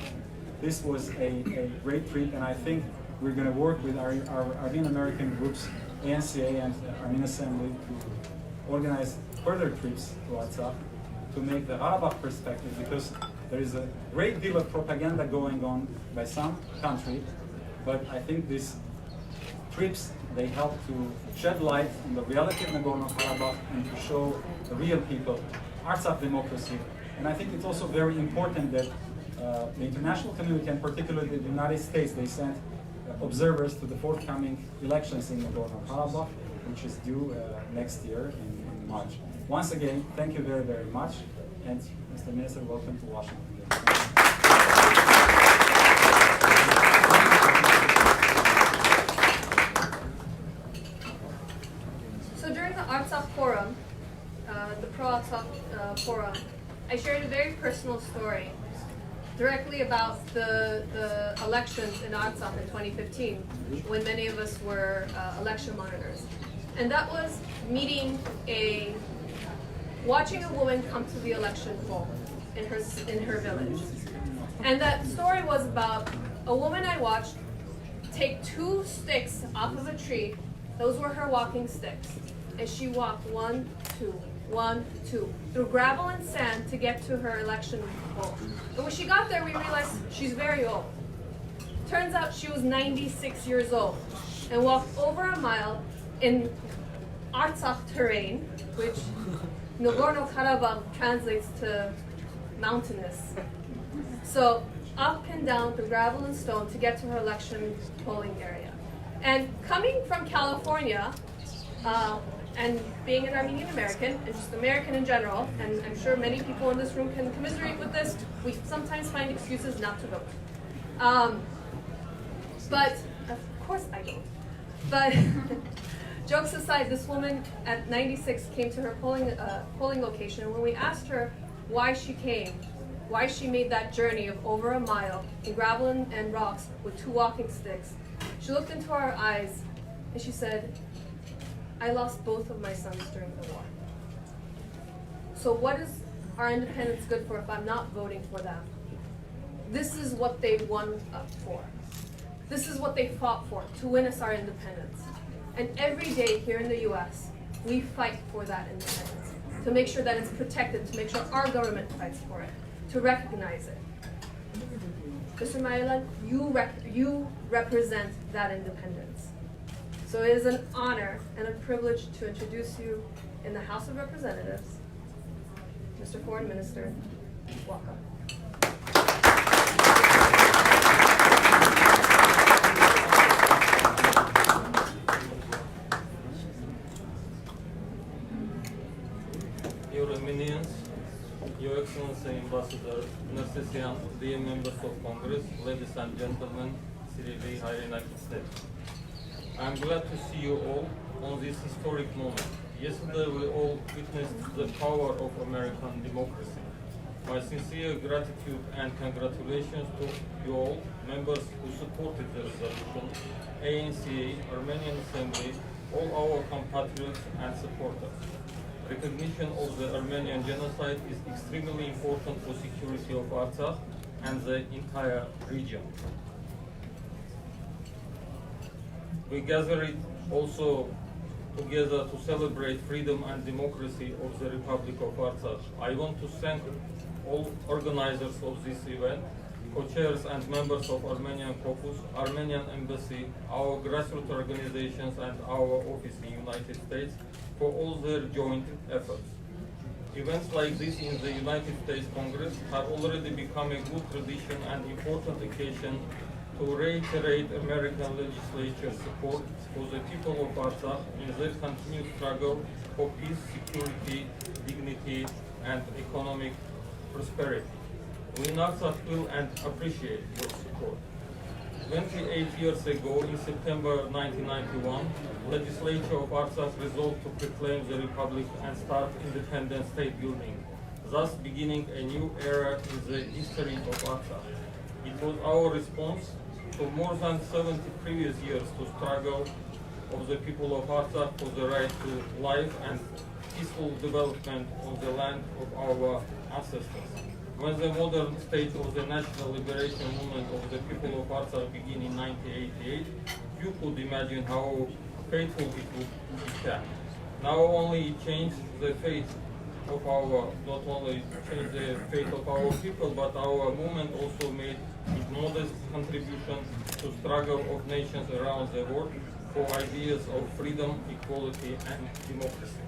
This was a great trip, and I think we're going to work with our Armenian American groups, ANCA and Armenian Assembly, to organize further trips to Artsakh to make the Karabakh perspective, because there is a great deal of propaganda going on by some country, but I think these trips, they help to shed light on the reality of Nagorno Karabakh and to show the real people, Artsakh democracy. And I think it's also very important that the international community, and particularly the United States, they sent observers to the forthcoming elections in Nagorno Karabakh, which is due next year in March. Once again, thank you very, very much. And Mr. Minister, welcome to Washington. So during the Artsakh Forum, the Pro-Artsakh Forum, I shared a very personal story directly about the elections in Artsakh in 2015, when many of us were election monitors. And that was watching a woman come to the election poll in her village. And that story was about a woman I watched take 2 sticks off of a tree. Those were her walking sticks. And she walked 1, 2, 1, 2, through gravel and sand to get to her election poll. But when she got there, we realized she's very old. Turns out she was 96 years old and walked over a mile in Artsakh terrain, which Nagorno Karabakh translates to mountainous. So up and down through gravel and stone to get to her election polling area. And coming from California, and being an Armenian American, and just American in general, and I'm sure many people in this room can commiserate with this, we sometimes find excuses not to vote. But, of course I don't. But, jokes aside, this woman at 96 came to her polling location, and when we asked her why she came, why she made that journey of over a mile in gravel and rocks with 2 walking sticks, she looked into our eyes and she said, "I lost both of my sons during the war. So what is our independence good for if I'm not voting for them? This is what they won up for. This is what they fought for, to win us our independence. And every day here in the U.S., we fight for that independence, to make sure that it's protected, to make sure our government fights for it, to recognize it. Mr. Mayilian, you represent that independence. So it is an honor and a privilege to introduce you in the House of Representatives. Mr. Foreign Minister, welcome. Senior Eminence, Your Excellency Ambassador Narcisian, dear members of Congress, ladies and gentlemen, Sirili, High United States. I'm glad to see you all on this historic moment. Yesterday we all witnessed the power of American democracy. My sincere gratitude and congratulations to you all, members who supported the resolution, ANCA, Armenian Assembly, all our compatriots and supporters. Recognition of the Armenian Genocide is extremely important for security of Artsakh and the entire region. We gathered also together to celebrate freedom and democracy of the Republic of Artsakh. I want to thank all organizers of this event, co-chairs and members of Armenian Caucus, Armenian Embassy, our grassroots organizations and our office in the United States for all their joint efforts. Events like this in the United States Congress have already become a good tradition and important occasion to reiterate American legislature's support for the people of Artsakh in their continued struggle for peace, security, dignity, and economic prosperity. We in Artsakh feel and appreciate your support. 28 years ago, in September 1991, legislature of Artsakh resolved to proclaim the Republic and start independent state building, thus beginning a new era in the history of Artsakh. It was our response to more than 70 previous years to struggle of the people of Artsakh for the right to life and peaceful development on the land of our ancestors. When the modern state of the national liberation movement of the people of Artsakh began in 1988, you could imagine how faithful it would become. Now only it changed the fate of our, not only changed the fate of our people, but our movement also made its modest contribution to struggle of nations around the world for ideas of freedom, equality, and democracy.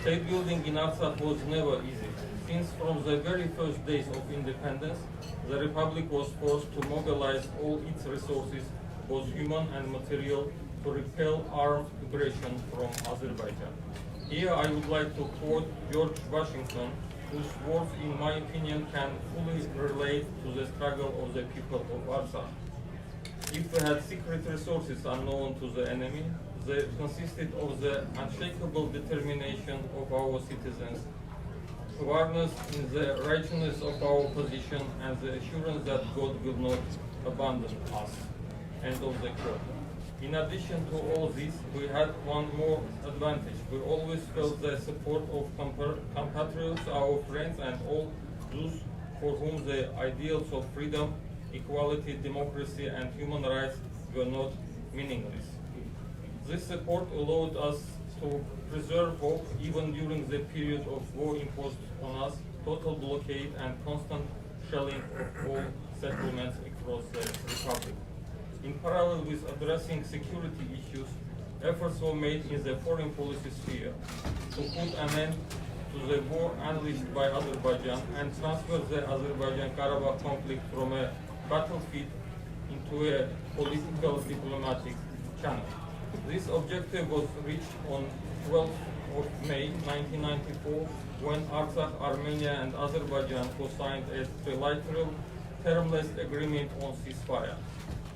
State building in Artsakh was never easy. Since from the very first days of independence, the Republic was forced to mobilize all its resources, both human and material, to repel armed aggression from Azerbaijan. Here I would like to quote George Washington, whose words, in my opinion, can fully relate to the struggle of the people of Artsakh. If we had secret resources unknown to the enemy, they consisted of the unshakable determination of our citizens, awareness in the righteousness of our position, and the assurance that God will not abandon us. End of the quote. In addition to all this, we had one more advantage. We always felt the support of compatriots, our friends, and all those for whom the ideals of freedom, equality, democracy, and human rights were not meaningless. This support allowed us to preserve hope even during the period of war imposed on us, total blockade, and constant shelling of all settlements across the Republic. In parallel with addressing security issues, efforts were made in the foreign policy sphere to put an end to the war unleashed by Azerbaijan and transfer the Armenian-Karabakh conflict from a battlefield into a political diplomatic channel. This objective was reached on 12th of May 1994 when Artsakh, Armenia and Azerbaijan co-signed a trilateral termless agreement on ceasefire.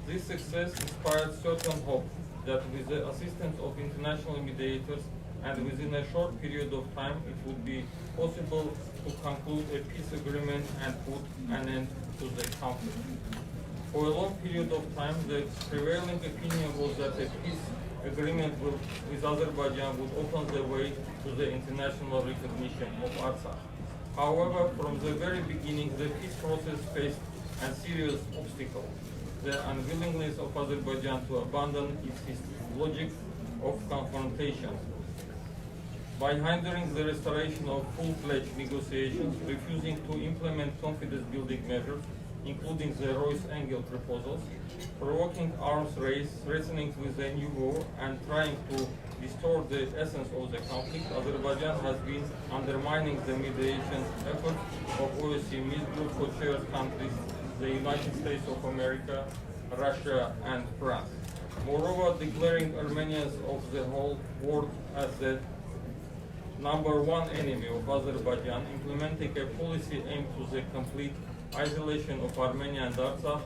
This success inspired certain hope that with the assistance of international mediators and within a short period of time it would be possible to conclude a peace agreement and put an end to the conflict. For a long period of time, the prevailing opinion was that a peace agreement with Azerbaijan would open the way to the international recognition of Artsakh. However, from the very beginning, the peace process faced a serious obstacle: the unwillingness of Azerbaijan to abandon its logic of confrontation. By hindering the restoration of full-fledged negotiations, refusing to implement confidence-building measures, including the Royce-Engel proposals, provoking arms race, threatening with a new war, and trying to distort the essence of the conflict, Azerbaijan has been undermining the mediation efforts of OSCE Minsk Group co-chair countries, the United States of America, Russia, and France. Moreover, declaring Armenians of the whole world as the number one enemy of Azerbaijan, implementing a policy aimed to the complete isolation of Armenia and Artsakh,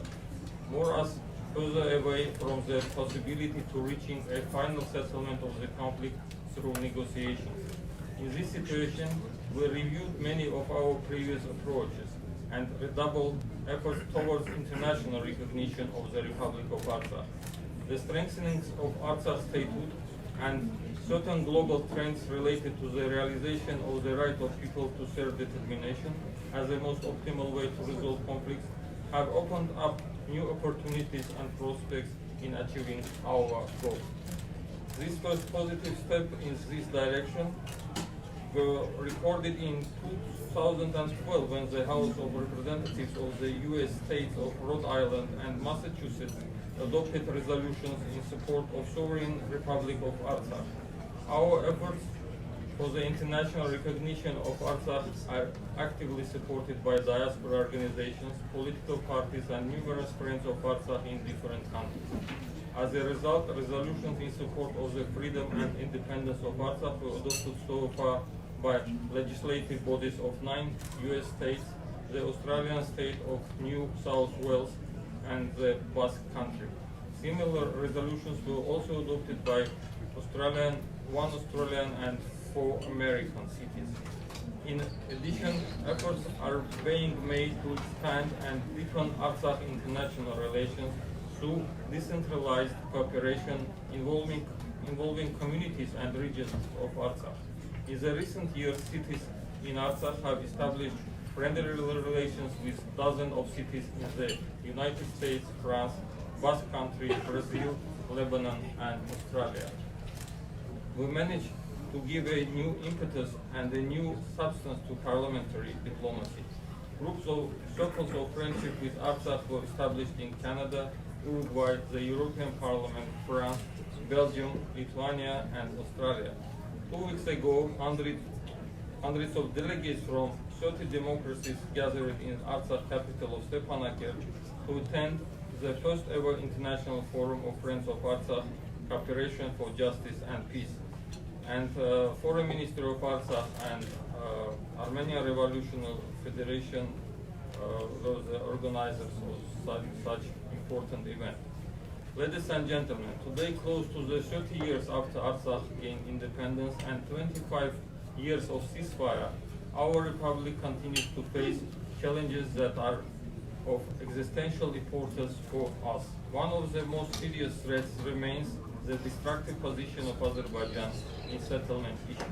more us further away from the possibility to reaching a final settlement of the conflict through negotiations. In this situation, we reviewed many of our previous approaches and redoubled efforts towards international recognition of the Republic of Artsakh. The strengthening of Artsakh statehood and certain global trends related to the realization of the right of people to self-determination as the most optimal way to resolve conflicts have opened up new opportunities and prospects in achieving our goals. This first positive step in this direction were recorded in 2012 when the House of Representatives of the U.S. states of Rhode Island and Massachusetts adopted resolutions in support of sovereign Republic of Artsakh. Our efforts for the international recognition of Artsakh are actively supported by diaspora organizations, political parties, and numerous friends of Artsakh in different countries. As a result, resolutions in support of the freedom and independence of Artsakh were adopted so far by legislative bodies of 9 U.S. states, the Australian state of New South Wales, and the Basque Country. Similar resolutions were also adopted by one Australian and 4 American cities. In addition, efforts are being made to expand and deepen Artsakh international relations through decentralized cooperation involving communities and regions of Artsakh. In the recent years, cities in Artsakh have established friendly relations with dozens of cities in the United States, France, Basque Country, Brazil, Lebanon, and Australia. We managed to give a new impetus and a new substance to parliamentary diplomacy. Groups of circles of friendship with Artsakh were established in Canada, Uruguay, the European Parliament, France, Belgium, Lithuania, and Australia. 2 weeks ago, hundreds of delegates from 30 democracies gathered in Artsakh capital of Stepanakert to attend the first ever International Forum of Friends of Artsakh, Cooperation for Justice and Peace. And Foreign Minister of Artsakh and Armenian Revolutionary Federation were the organizers of such important event. Ladies and gentlemen, today, close to the 30 years after Artsakh gained independence and 25 years of ceasefire, our republic continues to face challenges that are of existential importance for us. One of the most serious threats remains the destructive position of Azerbaijan in settlement issues.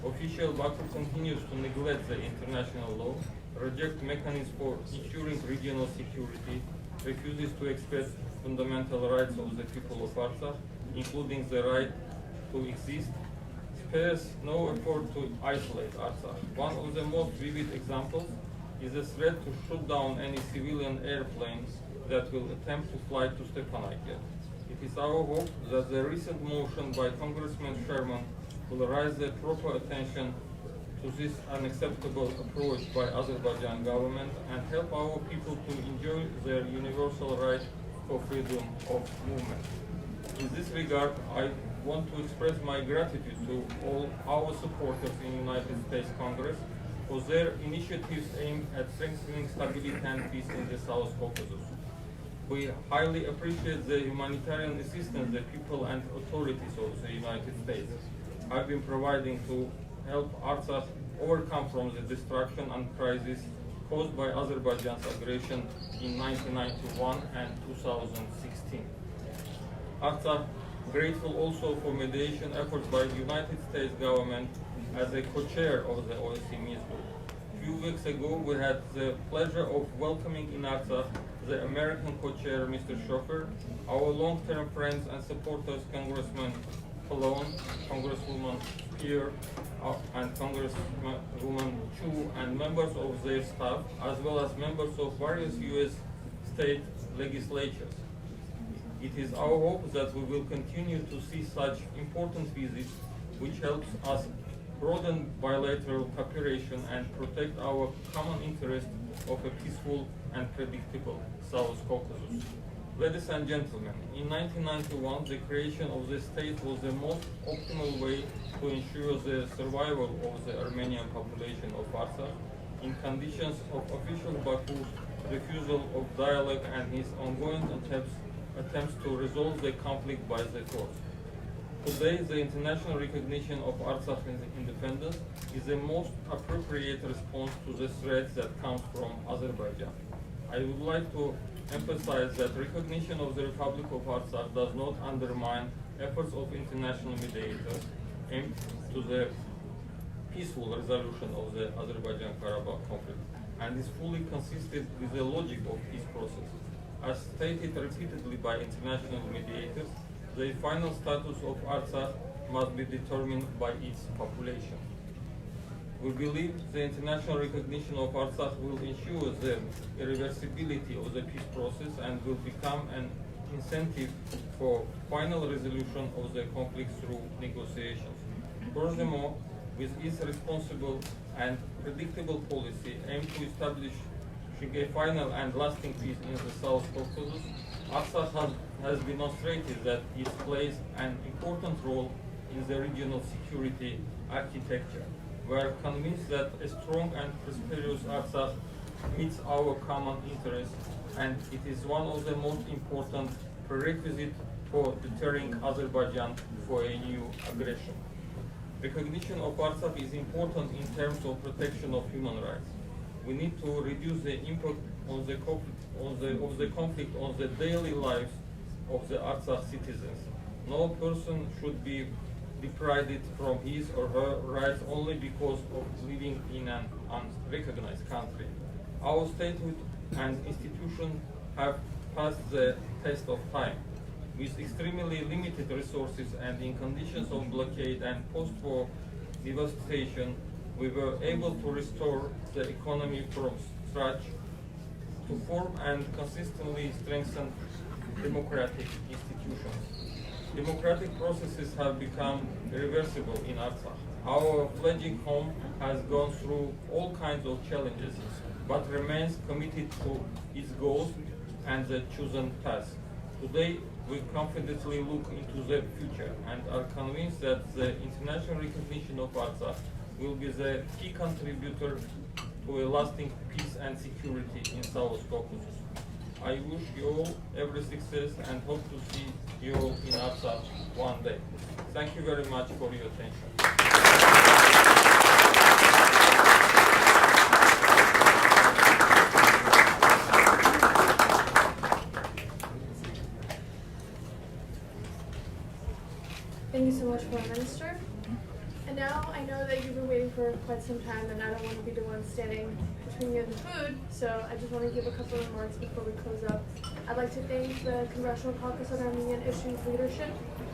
Official Baku continues to neglect the international law, reject mechanisms for ensuring regional security, refuses to respect fundamental rights of the people of Artsakh, including the right to exist, spares no effort to isolate Artsakh. One of the most vivid examples is the threat to shoot down any civilian airplanes that will attempt to fly to Stepanakert. It is our hope that the recent motion by Congressman Sherman will raise the proper attention to this unacceptable approach by Azerbaijan government and help our people to enjoy their universal right for freedom of movement. In this regard, I want to express my gratitude to all our supporters in United States Congress for their initiatives aimed at strengthening stability and peace in the South Caucasus. We highly appreciate the humanitarian assistance the people and authorities of the United States have been providing to help Artsakh overcome from the destruction and crisis caused by Azerbaijan's aggression in 1991 and 2016. Artsakh grateful also for mediation efforts by the United States government as a co-chair of the OSCE Minsk Group. A few weeks ago, we had the pleasure of welcoming in Artsakh the American co-chair, Mr. Schofer, our long-term friends and supporters, Congressman Pallone, Congresswoman Spear, and Congresswoman Chu, and members of their staff, as well as members of various U.S. state legislatures. It is our hope that we will continue to see such important visits, which helps us broaden bilateral cooperation and protect our common interest of a peaceful and predictable South Caucasus. Ladies and gentlemen, in 1991, the creation of the state was the most optimal way to ensure the survival of the Armenian population of Artsakh in conditions of official Baku's refusal of dialogue and his ongoing attempts to resolve the conflict by the courts. Today, the international recognition of Artsakh independence is the most appropriate response to the threat that comes from Azerbaijan. I would like to emphasize that recognition of the Republic of Artsakh does not undermine efforts of international mediators aimed to the peaceful resolution of the Armenian Karabakh conflict and is fully consistent with the logic of peace process. As stated repeatedly by international mediators, the final status of Artsakh must be determined by its population. We believe the international recognition of Artsakh will ensure the irreversibility of the peace process and will become an incentive for final resolution of the conflict through negotiations. Furthermore, with its responsible and predictable policy aimed to establish a final and lasting peace in the South Caucasus, Artsakh has demonstrated that it plays an important role in the regional security architecture. We are convinced that a strong and prosperous Artsakh meets our common interests, and it is one of the most important prerequisites for deterring Azerbaijan for a new aggression. Recognition of Artsakh is important in terms of protection of human rights. We need to reduce the impact of the conflict on the daily lives of the Artsakh citizens. No person should be deprived from his or her rights only because of living in an unrecognized country. Our statehood and institutions have passed the test of time. With extremely limited resources and in conditions of blockade and post-war devastation, we were able to restore the economy from scratch, to form and consistently strengthen democratic institutions. Democratic processes have become irreversible in Artsakh. Our fledgling home has gone through all kinds of challenges, but remains committed to its goals and the chosen path. Today, we confidently look into the future and are convinced that the international recognition of Artsakh will be the key contributor to a lasting peace and security in South Caucasus. I wish you all every success and hope to see you all in Artsakh one day. Thank you very much for your attention. Thank you so much, Prime Minister. And now I know that you've been waiting for quite some time, and I don't want to be the one standing between you and the food, so I just want to give a couple of remarks before we close up. I'd like to thank the Congressional Caucus on Armenian Issues leadership,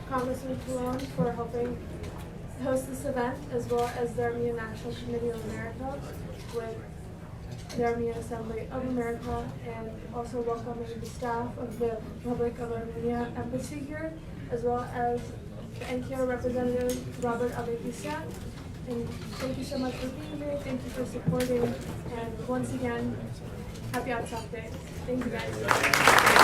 Congressman Toulon, for helping host this event, as well as the Armenian National Committee of America with the Armenian Assembly of America, and also welcoming the staff of the Republic of Armenia embassy here, as well as the ANCA representative Robert Avegisa. And thank you so much for being here. Thank you for supporting. And once again, happy Artsakh Day. Thank you guys.